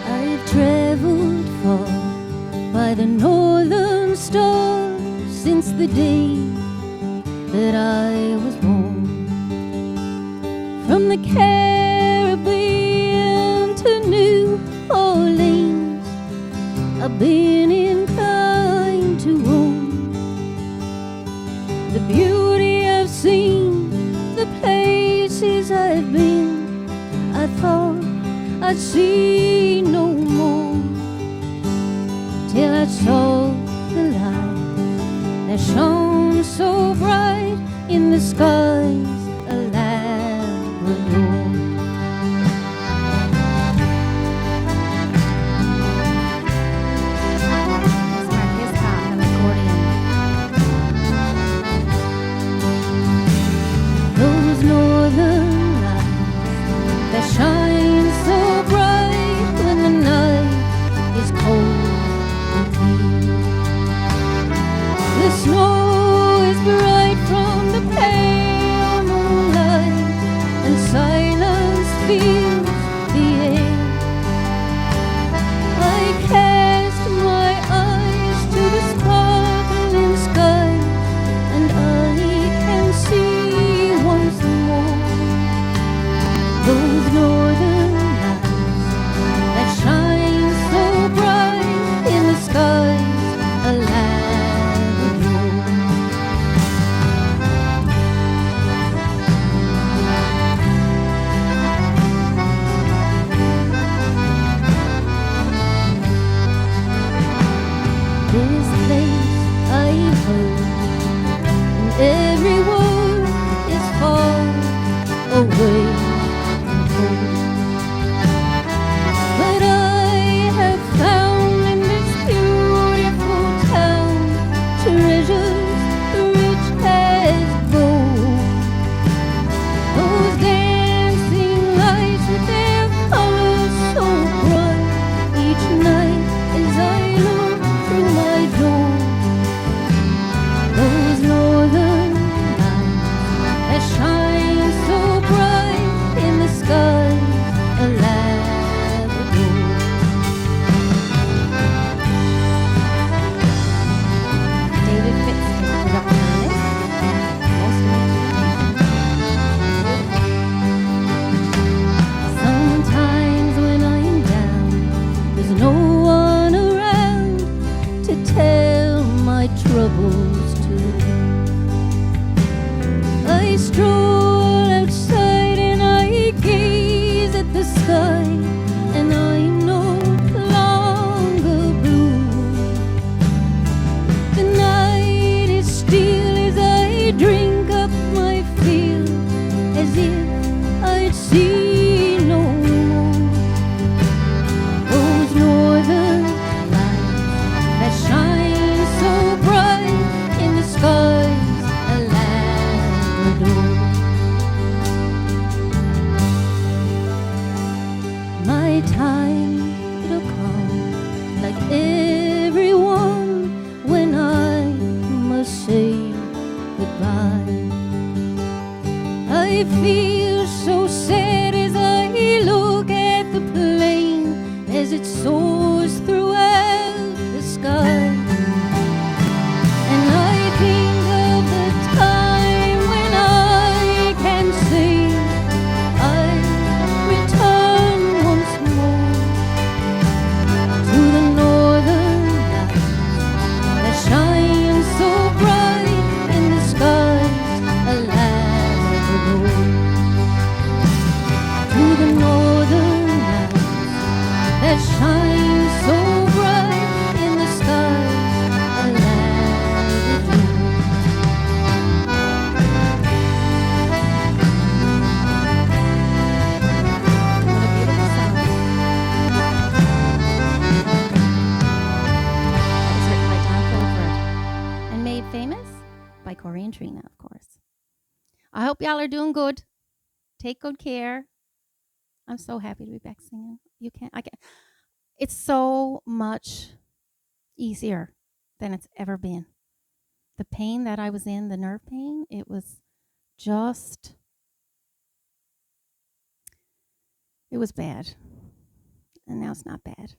I've traveled far by the northern star since the day that I was born. From the Caribbean to New Orleans, I've been inclined to roam. The beauty I've seen, the places I've been, I thought I'd see no more, till I saw the light that shone so bright in the skies of Labrador. Those northern lights that shine so bright when the night is cold and clear. The snow is bright from the pale moonlight, and silence fills the air. I cast my eyes to the sparkling sky, and I can see once more those northern lights that shine so bright in the skies of Labrador. This place I've heard, and everyone is far away and cold. But I have found in this beautiful town treasures rich as gold. Those dancing lights with their colors so bright each night as I look through my door. Those northern lights that shine so bright in the skies of Labrador. David Fitz is the production on this. Most Sometimes when I'm down, there's no one around to tell my troubles to. I stroll outside and I gaze at the sky, and I'm no longer blue. The night is still as I drink up my fill, as if I'd see no more those northern lights that shine so bright in the skies of Labrador. My time, it'll come like everyone when I must say goodbye. I feel so sad as I look at the plane as it soars throughout the sky. And I think of the time when I can say I return once more to the northern lights that shine so bright in the skies of Labrador. To the northern lights that shine so bright in the skies of Labrador. What a beautiful song. That was written by John Fulford and made famous by Corey and Trina, of course. I hope y'all are doing good. Take good care. I'm so happy to be back singing. I can't. It's so much easier than it's ever been. The pain that I was in, the nerve pain, it was just It was bad. And now it's not bad.